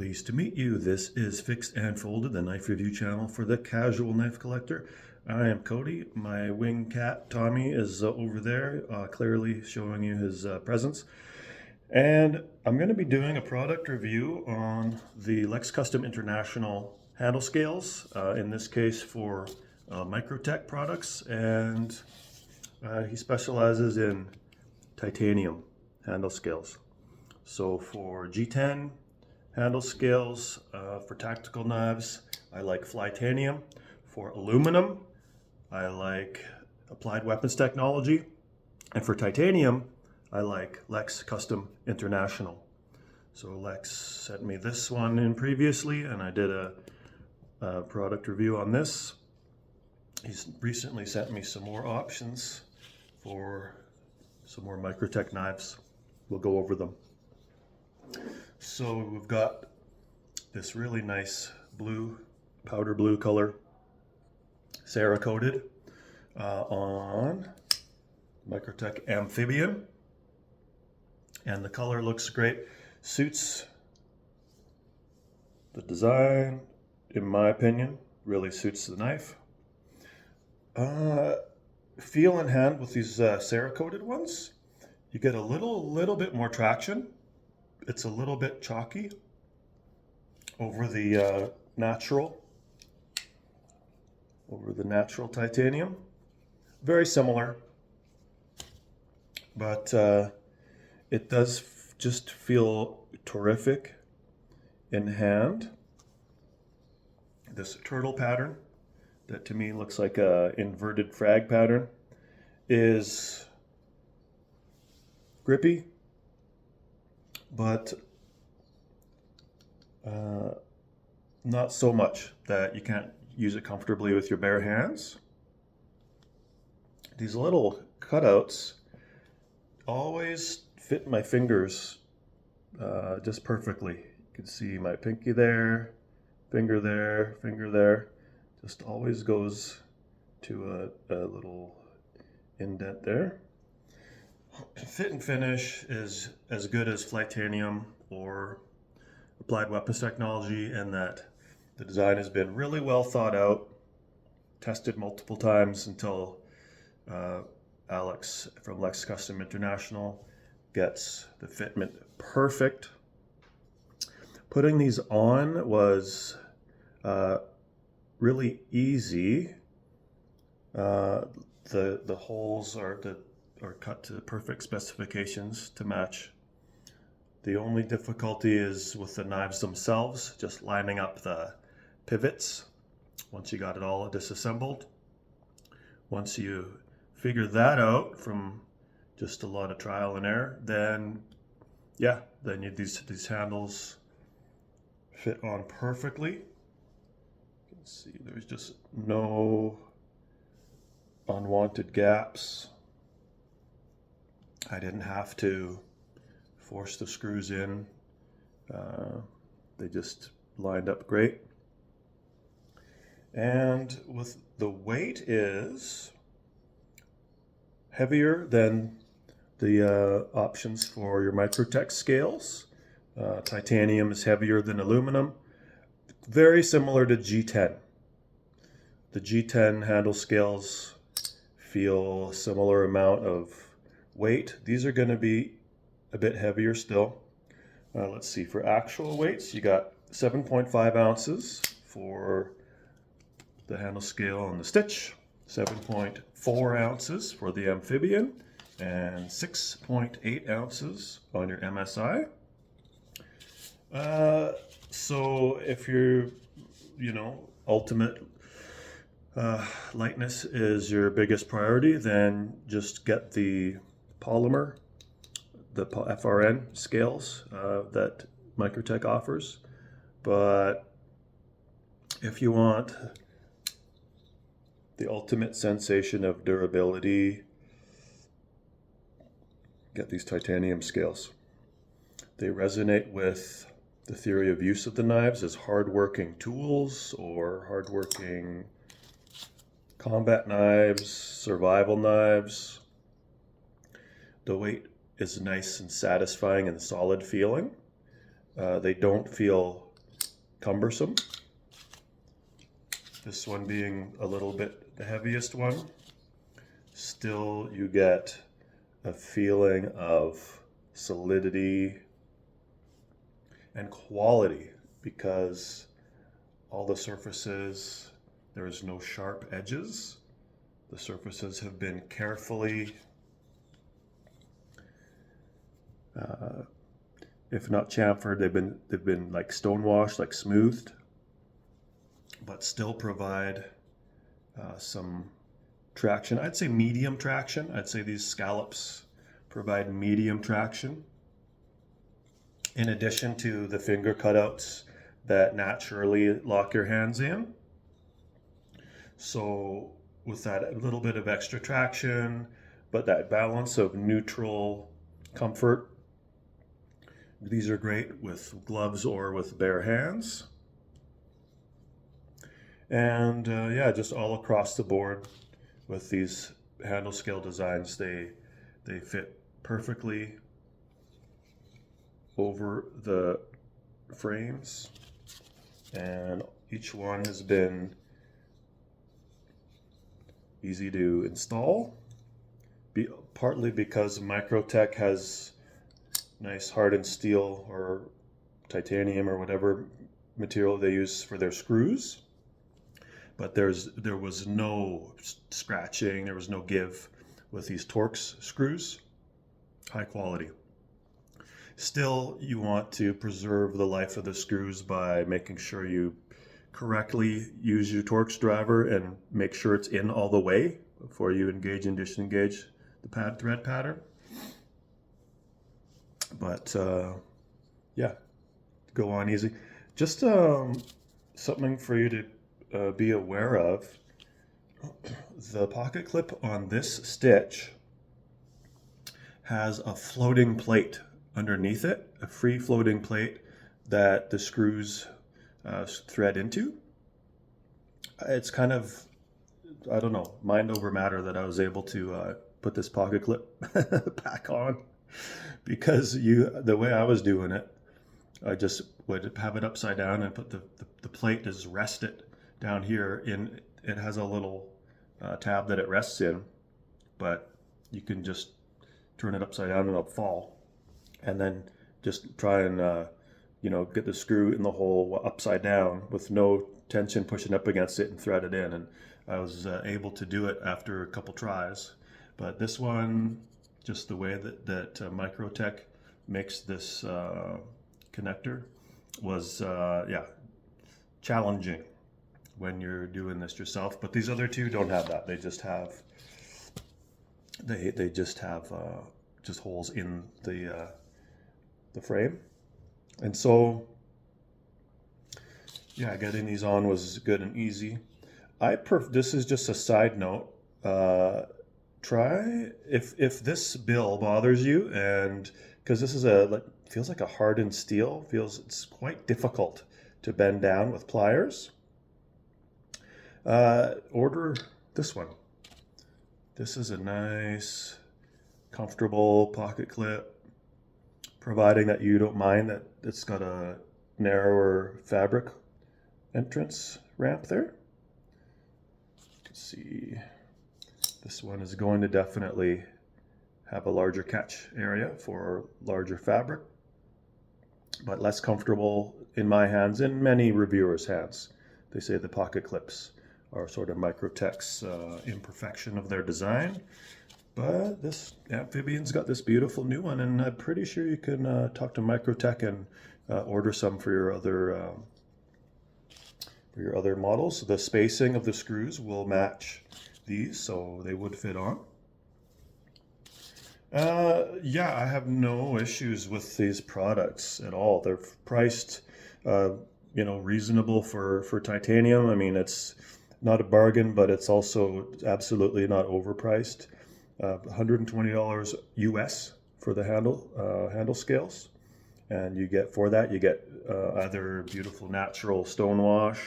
Pleased to meet you. This is Fixed and Folded, the knife review channel for the casual knife collector. I am Cody. My wing cat, Tommy, is over there, clearly showing you his presence. And I'm going to be doing a product review on the Lexcustominternational handle scales, in this case for Microtech products. And he specializes in titanium handle scales. So for G10 handle scales, for tactical knives, I like Flytanium. For aluminum, I like Applied Weapons Technology. And for titanium, I like Lex Custom International. So Lex sent me this one in previously, and I did a product review on this. He's recently sent me some more options for some more Microtech knives. We'll go over them. So we've got this really nice blue, powder blue color, Cerakoted on Microtech Amphibian. And the color looks great, suits the design, in my opinion, really suits the knife. Feel in hand with these Cerakoted ones, you get a little bit more traction. It's a little bit chalky over the natural titanium. Very similar, but it does just feel terrific in hand. This turtle pattern that to me looks like a inverted frag pattern is grippy, but not so much that you can't use it comfortably with your bare hands. These little cutouts always fit my fingers just perfectly. You can see my pinky there, finger there, finger there. Just always goes to a little indent there. Fit and finish is as good as Flytanium or Applied Weapons Technology, in that the design has been really well thought out, tested multiple times until Alex from Lexcustominternational gets the fitment perfect. Putting these on was really easy. The holes are cut to the perfect specifications to match. The only difficulty is with the knives themselves, just lining up the pivots once you got it all disassembled. Once you figure that out from just a lot of trial and error, then these handles fit on perfectly. You can see there's just no unwanted gaps. I didn't have to force the screws in. They just lined up great. And with the weight is heavier than the options for your Microtech scales. Titanium is heavier than aluminum. Very similar to G10. The G10 handle scales feel a similar amount of weight. These are going to be a bit heavier still. Let's see, for actual weights, you got 7.5 ounces for the handle scale on the Stitch, 7.4 ounces for the Amphibian, and 6.8 ounces on your MSI. So if you're, ultimate lightness is your biggest priority, then just get the polymer, the FRN scales that Microtech offers. But if you want the ultimate sensation of durability, get these titanium scales. They resonate with the theory of use of the knives as hard-working tools or hard-working combat knives, survival knives. The weight is nice and satisfying and solid feeling. They don't feel cumbersome. This one being a little bit the heaviest one. Still, you get a feeling of solidity and quality because all the surfaces, there is no sharp edges. The surfaces have been carefully, if not chamfered, they've been like stonewashed, like smoothed, but still provide some traction. I'd say medium traction. I'd say these scallops provide medium traction, in addition to the finger cutouts that naturally lock your hands in. So with that little bit of extra traction, but that balance of neutral comfort, these are great with gloves or with bare hands. And yeah, just all across the board with these handle scale designs, they fit perfectly over the frames, and each one has been easy to install, partly because Microtech has nice hardened steel or titanium or whatever material they use for their screws, but there was no scratching, there was no give with these Torx screws. High quality. Still, you want to preserve the life of the screws by making sure you correctly use your Torx driver and make sure it's in all the way before you engage and disengage the thread pattern. But yeah, go on easy. Just something for you to be aware of. The pocket clip on this stitch has a floating plate underneath it, a free floating plate that the screws thread into. It's kind of, I don't know, mind over matter that I was able to put this pocket clip back on, because the way I was doing it, I just would have it upside down and put the plate is rested down here. It has a little tab that it rests in, but you can just turn it upside down and it'll fall, and then just try and get the screw in the hole upside down with no tension pushing up against it and thread it in. And I was able to do it after a couple tries. But this one, just the way that Microtech makes this connector was challenging when you're doing this yourself. But these other two don't have that. They just have just holes in the frame. And so yeah, getting these on was good and easy. This is just a side note. Try if this bill bothers you, and because this is feels like a hardened steel, it's quite difficult to bend down with pliers. Order this one. This is a nice, comfortable pocket clip, providing that you don't mind that it's got a narrower fabric entrance ramp there. You can see this one is going to definitely have a larger catch area for larger fabric, but less comfortable in my hands and many reviewers' hands. They say the pocket clips are sort of Microtech's imperfection of their design. But this Amphibian's got this beautiful new one, and I'm pretty sure you can talk to Microtech and order some for your other models. The spacing of the screws will match these, so they would fit on. Yeah, I have no issues with these products at all. They're priced, reasonable for titanium. I mean, it's not a bargain, but it's also absolutely not overpriced. $120 US for the handle scales, and you get either beautiful natural stonewash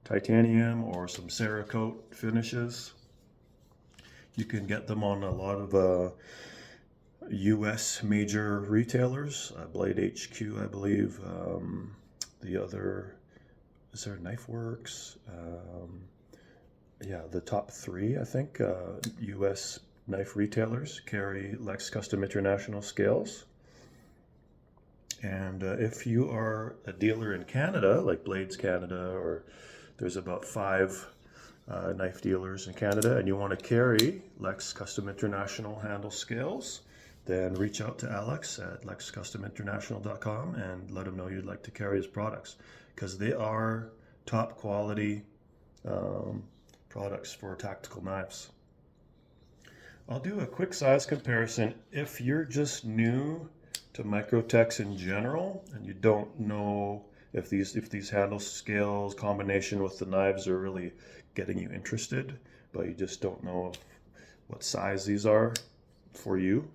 titanium or some Cerakote finishes. You can get them on a lot of US major retailers, Blade HQ, I believe. The other is there Knife Works? Yeah, the top three, I think, U.S. knife retailers carry Lex Custom International scales. And if you are a dealer in Canada, like Blades Canada, or there's about 5 knife dealers in Canada, and you want to carry Lex Custom International handle scales, then reach out to Alex at lexcustominternational.com and let him know you'd like to carry his products, because they are top quality products for tactical knives. I'll do a quick size comparison. If you're just new to Microtechs in general and you don't know if these handle scales combination with the knives are really getting you interested, but you just don't know what size these are for you,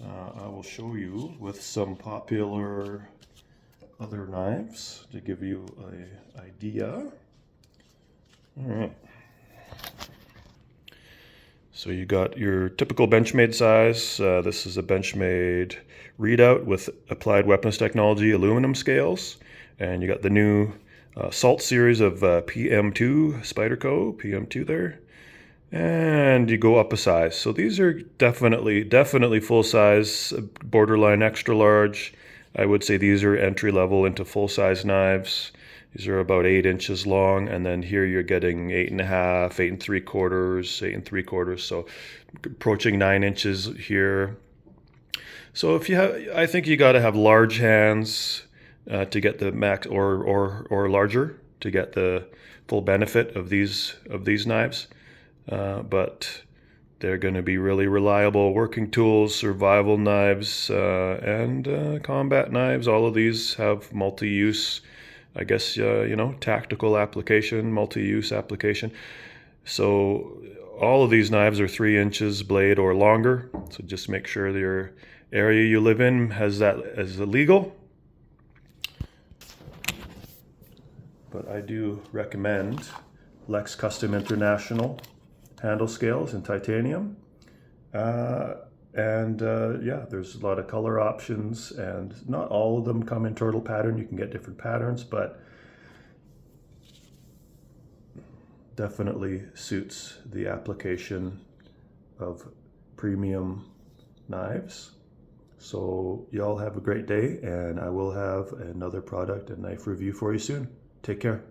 I will show you with some popular other knives to give you an idea. All right. So you got your typical Benchmade size. This is a Benchmade readout with applied weapons technology aluminum scales. And you got the new Salt series of PM2 Spyderco, PM2 there. And you go up a size. So these are definitely full size, borderline extra large. I would say these are entry level into full size knives. These are about 8 inches long, and then here you're getting 8.5, 8 3/4, 8 3/4, so approaching 9 inches here. So if you have, I think you got to have large hands to get the max, or larger to get the full benefit of these knives. But they're going to be really reliable working tools, survival knives, and combat knives. All of these have multi-use, I guess, tactical application, multi-use application. So all of these knives are 3 inches blade or longer. So just make sure that your area you live in has that as illegal. But I do recommend Lex Custom International handle scales in titanium. Yeah, there's a lot of color options, and not all of them come in turtle pattern. You can get different patterns, but definitely suits the application of premium knives. So y'all have a great day, and I will have another product and knife review for you soon. Take care.